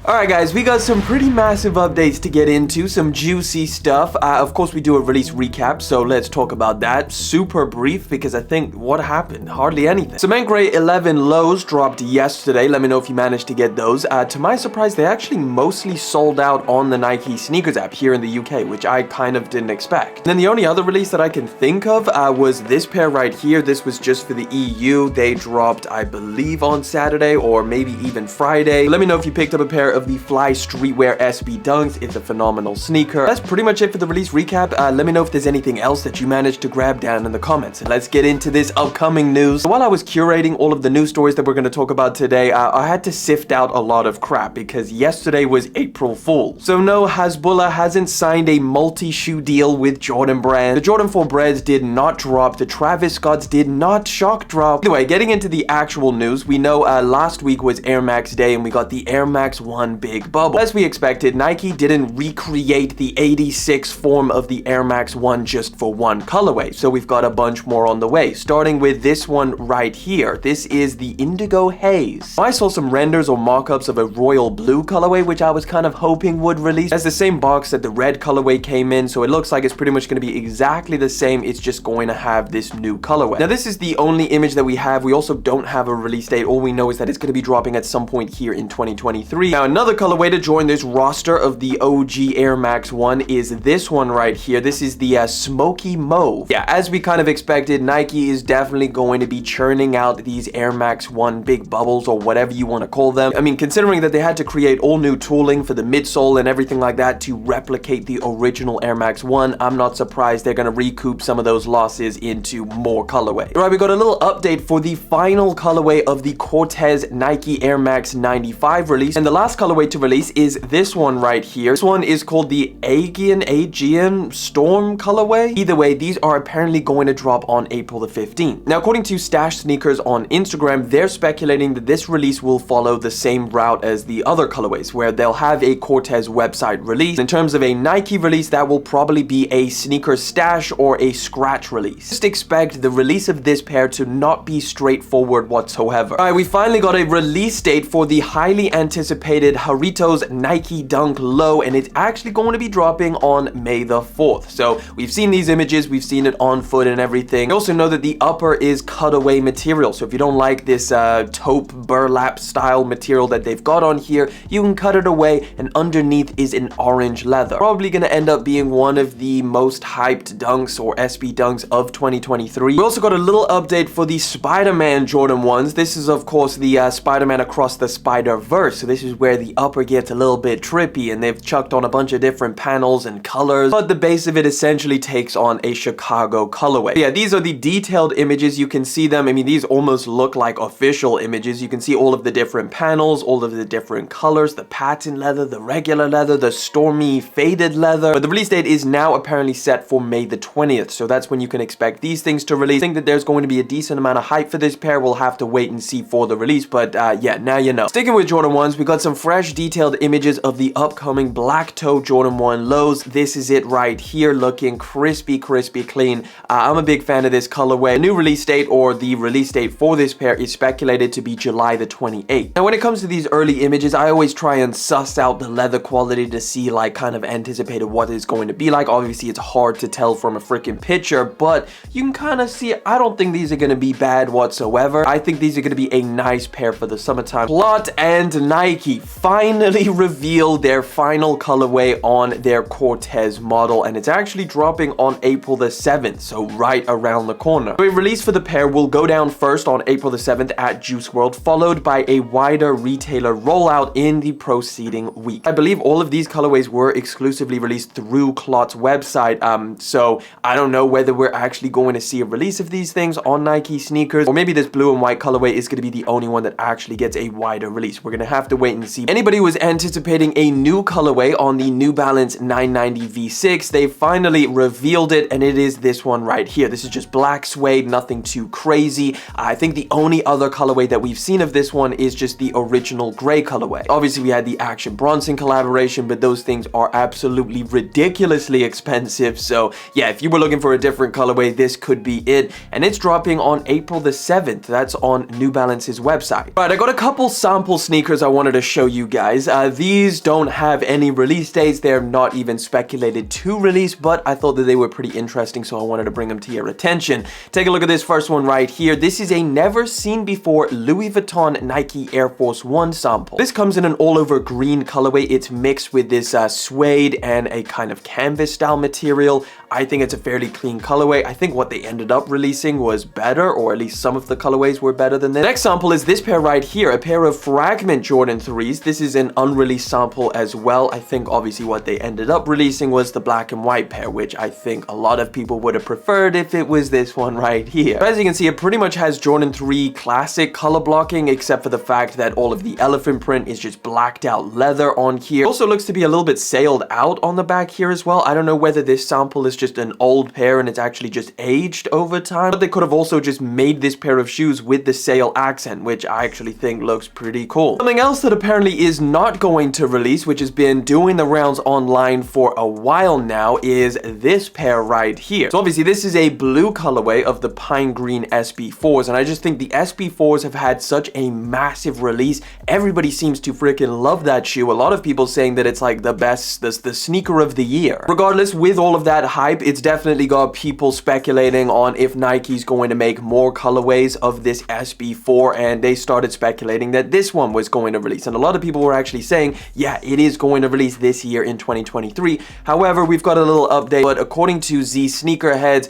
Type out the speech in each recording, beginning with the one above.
Alright guys, we got some pretty massive updates to get into, some juicy stuff. Of course we do a release recap, so let's talk about that. Super brief because I think what happened? Hardly anything. Cement Grey 11 lows dropped yesterday. Let me know if you managed to get those. To my surprise, they actually mostly sold out on the Nike sneakers app here in the UK, which I kind of didn't expect. And then the only other release that I can think of was this pair right here. This was just for the EU. They dropped, I believe, on Saturday or maybe even Friday. Let me know if you picked up a pair of the Fly Streetwear SB Dunks. It's a phenomenal sneaker. That's pretty much it for the release recap. Let me know if there's anything else that you managed to grab down in the comments. And let's get into this upcoming news. So while I was curating all of the news stories that we're going to talk about today, I had to sift out a lot of crap because yesterday was April Fool. So no, Hasbulla hasn't signed a multi-shoe deal with Jordan Brand. The Jordan 4 Breds did not drop. The Travis Scotts did not shock drop. Anyway, getting into the actual news, we know last week was Air Max Day and we got the Air Max 1 Big Bubble. As we expected, Nike didn't recreate the 86 form of the Air Max 1 just for one colorway, so we've got a bunch more on the way, starting with this one right here. This is the Indigo Haze. I saw some renders or mock-ups of a royal blue colorway, which I was kind of hoping would release. As the same box that the red colorway came in, so it looks like it's pretty much going to be exactly the same. It's just going to have this new colorway. Now, this is the only image that we have. We also don't have a release date. All we know is that it's going to be dropping at some point here in 2023. Now, another colorway to join this roster of the OG Air Max 1 is this one right here. This is the Smoky Mauve. Yeah, as we kind of expected, Nike is definitely going to be churning out these Air Max 1 Big Bubbles or whatever you want to call them. I mean, considering that they had to create all new tooling for the midsole and everything like that to replicate the original Air Max 1, I'm not surprised they're going to recoup some of those losses into more colorway. All right, we got a little update for the final colorway of the Cortez Nike Air Max 95 release, and the last colorway to release is this one right here. This one is called the Aegean Storm colorway. Either way, these are apparently going to drop on April the 15th. Now, according to Stash Sneakers on Instagram, they're speculating that this release will follow the same route as the other colorways, where they'll have a Cortez website release. In terms of a Nike release, that will probably be a sneaker stash or a scratch release. Just expect the release of this pair to not be straightforward whatsoever. All right, we finally got a release date for the highly anticipated Jarritos Nike Dunk Low, and it's actually going to be dropping on May the 4th. So we've seen these images, we've seen it on foot and everything. We also know that the upper is cutaway material, so if you don't like this taupe burlap style material that they've got on here, you can cut it away, and underneath is an orange leather. Probably going to end up being one of the most hyped dunks or SB dunks of 2023. We also got a little update for the Spider-Man Jordan 1s. This is of course the Spider-Man Across the Spider-Verse, so this is where the upper gets a little bit trippy and they've chucked on a bunch of different panels and colors, but the base of it essentially takes on a Chicago colorway. But yeah, these are the detailed images. You can see them. I mean, these almost look like official images. You can see all of the different panels, all of the different colors, the patent leather, the regular leather, the stormy faded leather. But the release date is now apparently set for May the 20th, so that's when you can expect these things to release. I think that there's going to be a decent amount of hype for this pair. We'll have to wait and see for the release, but yeah, now you know. Sticking with Jordan 1s, we got some fresh detailed images of the upcoming black toe Jordan 1 lows. This is it right here, looking crispy clean. I'm a big fan of this colorway. A new release date, or the release date for this pair, is speculated to be July the 28th. Now, when it comes to these early images, I always try and suss out the leather quality to see, like, kind of anticipated what it's going to be like. Obviously, it's hard to tell from a freaking picture, but you can kind of see. I don't think these are going to be bad whatsoever. I think these are going to be a nice pair for the summertime. Clot and Nike finally revealed their final colorway on their Cortez model, and it's actually dropping on April the 7th, so right around the corner. The release for the pair will go down first on April the 7th at Juice WRLD, followed by a wider retailer rollout in the preceding week. I believe all of these colorways were exclusively released through Clot's website, so I don't know whether we're actually going to see a release of these things on Nike sneakers, or maybe this blue and white colorway is going to be the only one that actually gets a wider release. We're going to have to wait and see. Anybody who was anticipating a new colorway on the New Balance 990 V6, they finally revealed it, and it is this one right here. This is just black suede, nothing too crazy. I think the only other colorway that we've seen of this one is just the original gray colorway. Obviously, we had the Action Bronson collaboration, but those things are absolutely ridiculously expensive. So yeah, if you were looking for a different colorway, this could be it. And it's dropping on April the 7th. That's on New Balance's website. All right, I got a couple sample sneakers I wanted to show you you guys. These don't have any release dates. They're not even speculated to release, but I thought that they were pretty interesting, so I wanted to bring them to your attention. Take a look at this first one right here. This is a never seen before Louis Vuitton Nike Air Force One sample. This comes in an all over green colorway. It's mixed with this suede and a kind of canvas style material. I think it's a fairly clean colorway. I think what they ended up releasing was better, or at least some of the colorways were better than this. Next sample is this pair right here, a pair of Fragment Jordan 3s. This is an unreleased sample as well. I think obviously what they ended up releasing was the black and white pair, which I think a lot of people would have preferred if it was this one right here. But as you can see, it pretty much has Jordan 3 classic color blocking, except for the fact that all of the elephant print is just blacked out leather on here. It also looks to be a little bit sailed out on the back here as well. I don't know whether this sample is just an old pair and it's actually just aged over time, but they could have also just made this pair of shoes with the sail accent, which I actually think looks pretty cool. Something else that apparently is not going to release, which has been doing the rounds online for a while now, is this pair right here. So obviously this is a blue colorway of the pine green SB4s, and I just think the SB4s have had such a massive release. Everybody seems to freaking love that shoe. A lot of people saying that it's like the best, the sneaker of the year. Regardless, with all of that hype, it's definitely got people speculating on if Nike's going to make more colorways of this SB4, and they started speculating that this one was going to release, and a lot of people were actually saying, yeah, it is going to release this year in 2023. However, we've got a little update, but according to Z Sneakerheads,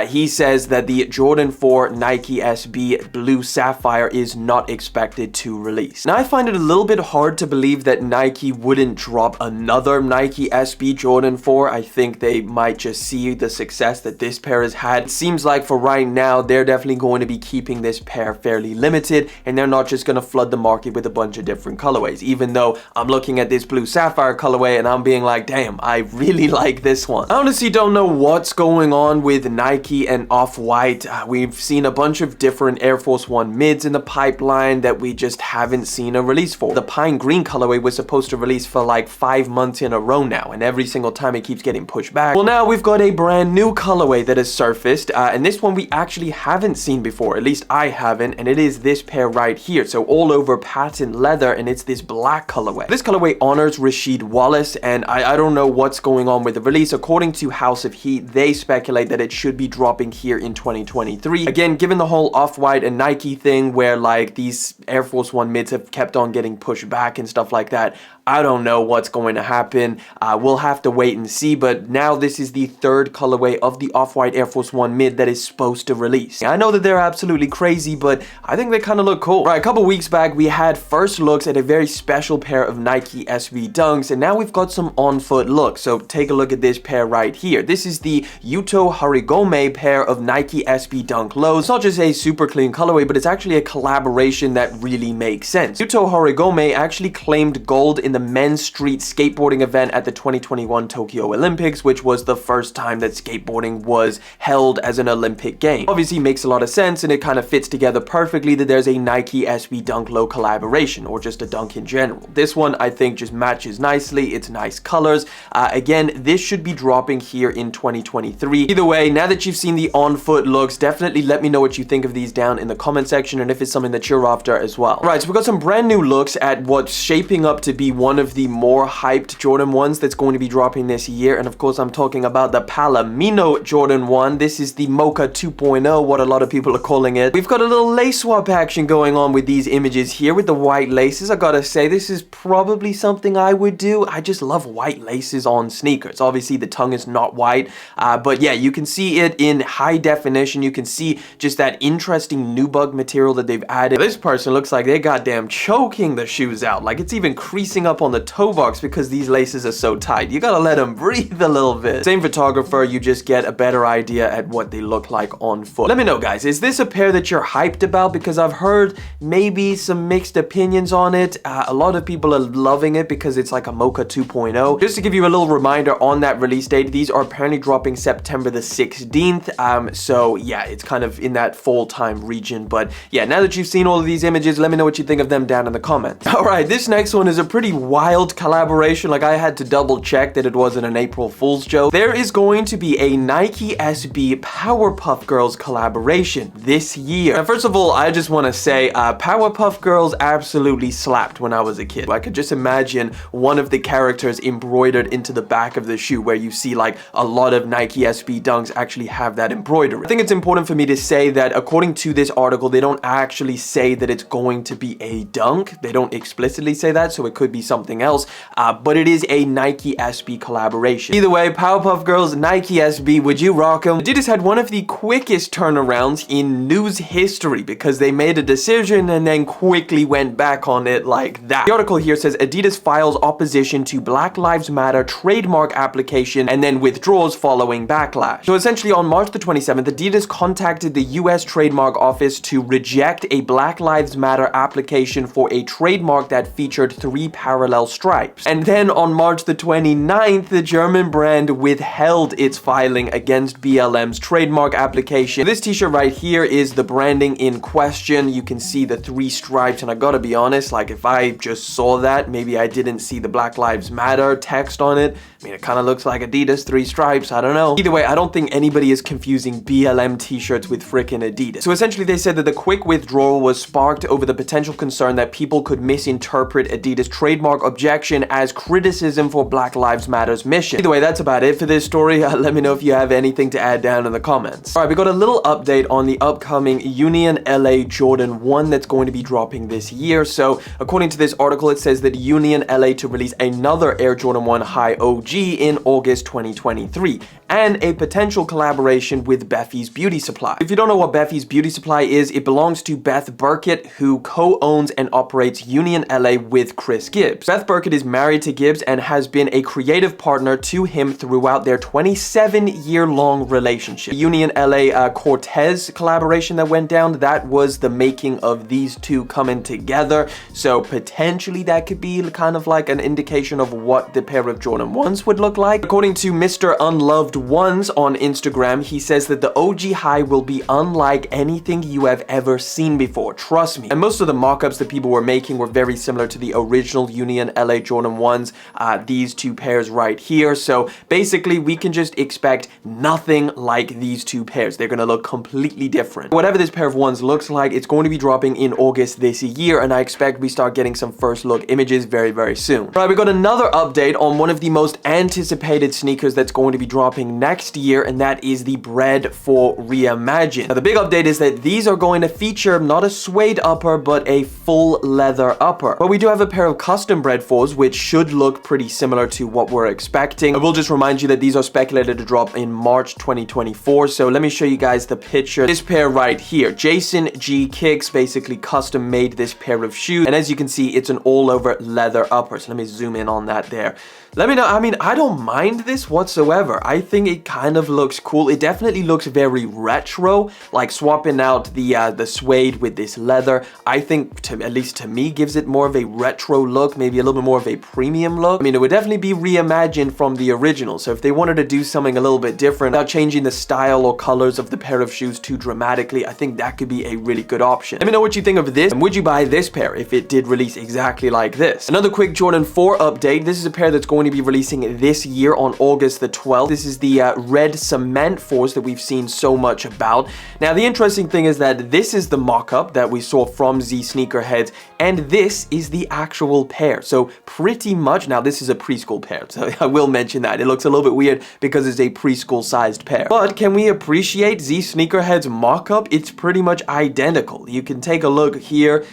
he says that the Jordan 4 Nike SB Blue Sapphire is not expected to release. Now, I find it a little bit hard to believe that Nike wouldn't drop another Nike SB Jordan 4. I think they might just see the success that this pair has had. It seems like for right now, they're definitely going to be keeping this pair fairly limited, and they're not just going to flood the market with a bunch of different colorways, even though I'm looking at this blue sapphire colorway and I'm being like, damn, I really like this one. I honestly don't know what's going on with Nike and Off-White. We've seen a bunch of different Air Force One mids in the pipeline that we just haven't seen a release for. The pine green colorway was supposed to release for like 5 months in a row now, and every single time it keeps getting pushed back. Well, now we've got a brand new colorway that has surfaced, and this one we actually haven't seen before, at least I haven't, and it is this pair right here. So all over patent leather, and it's this black colorway. This colorway honors Rasheed Wallace, and I don't know what's going on with the release. According to House of Heat, they speculate that it should be dropping here in 2023. Again, given the whole Off-White and Nike thing where like these Air Force One mids have kept on getting pushed back and stuff like that, I don't know what's going to happen. We'll have to wait and see, but now this is the third colorway of the Off-White Air Force One mid that is supposed to release. I know that they're absolutely crazy, but I think they kind of look cool. Right, a couple weeks back, we had first looks at a very special pair of Nike SB Dunks, and now we've got some on-foot looks. So take a look at this pair right here. This is the Yuto Horigome pair of Nike SB Dunk Lows. It's not just a super clean colorway, but it's actually a collaboration that really makes sense. Yuto Horigome actually claimed gold in the men's street skateboarding event at the 2021 Tokyo Olympics, which was the first time that skateboarding was held as an Olympic game. Obviously makes a lot of sense, and it kind of fits together perfectly that there's a Nike SB Dunk Low collaboration, or just a dunk in general. This one I think just matches nicely. It's nice colors. Again, this should be dropping here in 2023. Either way, now that you've seen the on-foot looks, definitely let me know what you think of these down in the comment section, and if it's something that you're after as well. Right, so we've got some brand new looks at what's shaping up to be one of the more hyped Jordan 1s that's going to be dropping this year, and of course I'm talking about the Palomino Jordan 1. This is the Mocha 2.0, what a lot of people are calling it. We've got a little lace swap action going on with these images here with the white laces. I gotta say, this is probably something I would do. I just love white laces on sneakers. Obviously the tongue is not white, but yeah, you can see it in high definition. You can see just that interesting nubug material that they've added. This person looks like they're goddamn choking the shoes out. Like it's even creasing up on the toe box because these laces are so tight. You gotta let them breathe a little bit. Same photographer, you just get a better idea at what they look like on foot. Let me know, guys, is this a pair that you're hyped about? Because I've heard maybe some mixed opinions on it. A lot of people are loving it because it's like a Mocha 2.0. Just to give you a little reminder on that release date, these are apparently dropping September the 16th. So yeah, it's kind of in that fall time region. But yeah, now that you've seen all of these images, let me know what you think of them down in the comments. All right, this next one is a pretty wild collaboration. Like, I had to double check that it wasn't an April Fool's joke. There is going to be a Nike SB Powerpuff Girls collaboration this year. Now, first of all, I just want to say Powerpuff Girls absolutely slapped when I was a kid. I could just imagine one of the characters embroidered into the back of the shoe, where you see like a lot of Nike SB dunks actually have that embroidery. I think it's important for me to say that according to this article, they don't actually say that it's going to be a dunk. They don't explicitly say that, so it could be something else, but it is a Nike SB collaboration. Either way, Powerpuff Girls, Nike SB, would you rock them? Adidas had one of the quickest turnarounds in news history because they made a decision and then quickly went back on it like that. The article here says Adidas files opposition to Black Lives Matter trademark application and then withdraws following backlash. So essentially on March the 27th, Adidas contacted the US Trademark Office to reject a Black Lives Matter application for a trademark that featured 3 parallel stripes. And then on March the 29th, the German brand withheld its filing against BLM's trademark application. This t-shirt right here is the branding in question. You can see the 3 stripes, and I gotta be honest, like if I just saw that, maybe I didn't see the Black Lives Matter text on it. I mean, it kind of looks like Adidas 3 stripes, I don't know. Either way, I don't think anybody is confusing BLM t-shirts with frickin' Adidas. So essentially they said that the quick withdrawal was sparked over the potential concern that people could misinterpret Adidas trademark objection as criticism for Black Lives Matter's mission. Either way, that's about it for this story. Let me know if you have anything to add down in the comments. Alright, we got a little update on the upcoming Union LA Jordan 1 that's going to be dropping this year. So according to this article, it says that Union LA to release another Air Jordan 1 High OG in August 2023, and a potential collaboration with Beffy's Beauty Supply. If you don't know what Beffy's Beauty Supply is, it belongs to Beth Burkett, who co-owns and operates Union LA with Chris Gibbs. Beth Burkett is married to Gibbs and has been a creative partner to him throughout their 27-year-long relationship. The Union LA Cortez collaboration that went down, that was the making of these two coming together, so potentially that could be kind of like an indication of what the pair of Jordan 1s would look like. According to Mr. Unloved Ones on Instagram, he says that the OG High will be unlike anything you have ever seen before, trust me. And most of the mock-ups that people were making were very similar to the original Union LA Jordan 1s, these two pairs right here. So basically we can just expect nothing like these two pairs. They're gonna look completely different. Whatever this pair of ones looks like, it's going to be dropping in August this year, and I expect we start getting some first look images very soon. Right, we got another update on one of the most anticipated sneakers that's going to be dropping next year, and that is the Bred for Reimagined. Now the big update is that these are going to feature not a suede upper but a full leather upper. But we do have a pair of custom Bred 4s which should look pretty similar to what we're expecting. I will just remind you that these are speculated to drop in March 2024, so let me show you guys the picture. This pair right here, Jason G Kicks basically custom made this pair of shoes, and as you can see, it's an all over leather upper. So let me zoom in on that there. Let me know. I mean, I don't mind this whatsoever. I think it kind of looks cool. It definitely looks very retro, like swapping out the suede with this leather. I think, at least to me, gives it more of a retro look, maybe a little bit more of a premium look. I mean, it would definitely be reimagined from the original. So if they wanted to do something a little bit different without changing the style or colors of the pair of shoes too dramatically, I think that could be a really good option. Let me know what you think of this, and would you buy this pair if it did release exactly like this? Another quick Jordan 4 update. This is a pair that's going to be releasing this year on August the 12th. This is the red cement 4s that we've seen so much about. Now the interesting thing is that this is the mock-up that we saw from Z Sneakerheads, and this is the actual pair. So pretty much, now this is a preschool pair, so I will mention that. It looks a little bit weird because it's a preschool sized pair. But can we appreciate Z Sneakerheads mock-up? It's pretty much identical. You can take a look here.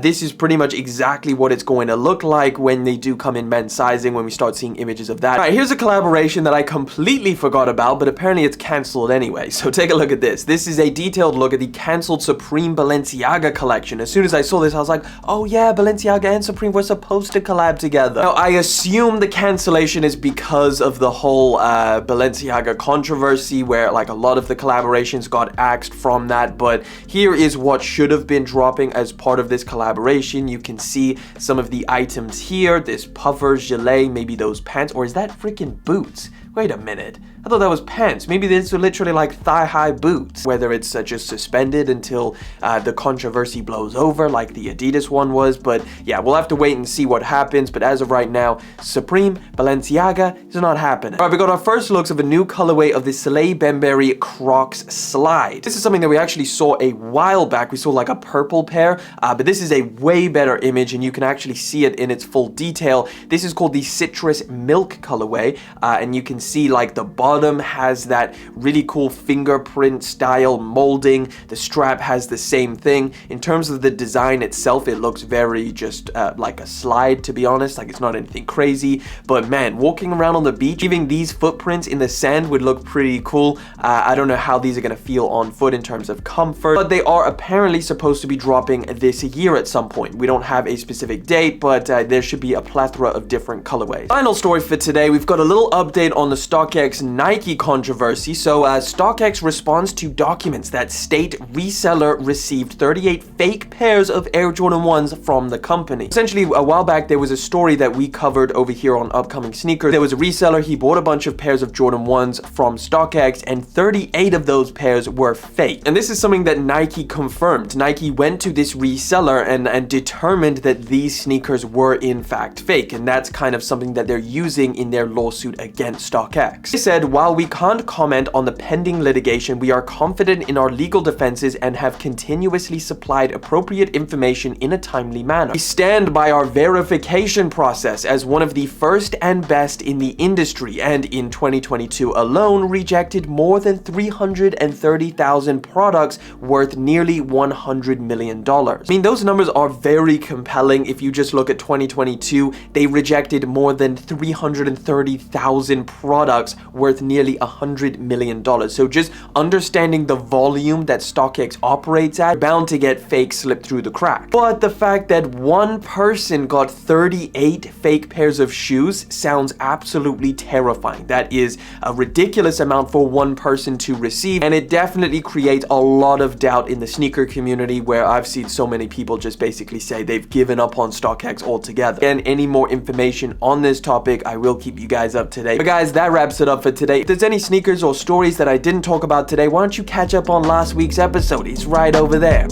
This is pretty much exactly what it's going to look like when they do come in men's sizing, when we start seeing images of that. All right, here's a collaboration that I completely forgot about, but apparently it's cancelled anyway. So take a look at this. This is a detailed look at the cancelled Supreme Balenciaga collection. As soon as I saw this, I was like, oh yeah, Balenciaga and Supreme were supposed to collab together. Now, I assume the cancellation is because of the whole Balenciaga controversy, where like a lot of the collaborations got axed from that, but here is what should have been dropping as part of this collaboration. You can see some of the items here, this puffer, gilet, maybe those pants, or is that freaking boots? Wait a minute. I thought that was pants. Maybe these are literally like thigh-high boots. Whether it's just suspended until the controversy blows over like the Adidas one was. But yeah, we'll have to wait and see what happens, but as of right now, Supreme, Balenciaga is not happening. Alright, we got our first looks of a new colorway of the Salehe Bembury Crocs slide. This is something that we actually saw a while back. We saw like a purple pair, but this is a way better image and you can actually see it in its full detail. This is called the Citrus Milk colorway, and you can see like the bottom has that really cool fingerprint style molding. The strap has the same thing. In terms of the design itself, it looks very just like a slide, to be honest. Like, it's not anything crazy, but man, walking around on the beach, leaving these footprints in the sand would look pretty cool. I don't know how these are gonna feel on foot in terms of comfort, but they are apparently supposed to be dropping this year at some point. We don't have a specific date, but there should be a plethora of different colorways. Final story for today, we've got a little update on the Stockx Nike controversy. So Stockx responds to documents that state reseller received 38 fake pairs of Air Jordan 1s from the company. Essentially, a while back, there was a story that we covered over here on Upcoming Sneakers. There was a reseller, he bought a bunch of pairs of Jordan 1s from Stockx, and 38 of those pairs were fake. And this is something that Nike confirmed. Nike went to this reseller and determined that these sneakers were in fact fake, and that's kind of something that they're using in their lawsuit against Stockx. They said, while we can't comment on the pending litigation, we are confident in our legal defenses and have continuously supplied appropriate information in a timely manner. We stand by our verification process as one of the first and best in the industry, and in 2022 alone rejected more than 330,000 products worth nearly $100 million. I mean, those numbers are very compelling. If you just look at 2022, they rejected more than 330,000 products worth nearly $100 million. So just understanding the volume that Stockx operates at, you're bound to get fakes slip through the crack. But the fact that one person got 38 fake pairs of shoes sounds absolutely terrifying. That is a ridiculous amount for one person to receive, and it definitely creates a lot of doubt in the sneaker community, where I've seen so many people just basically say they've given up on Stockx altogether. And any more information on this topic, I will keep you guys up to date. But guys, that wraps it up for today. If there's any sneakers or stories that I didn't talk about today, why don't you catch up on last week's episode? It's right over there.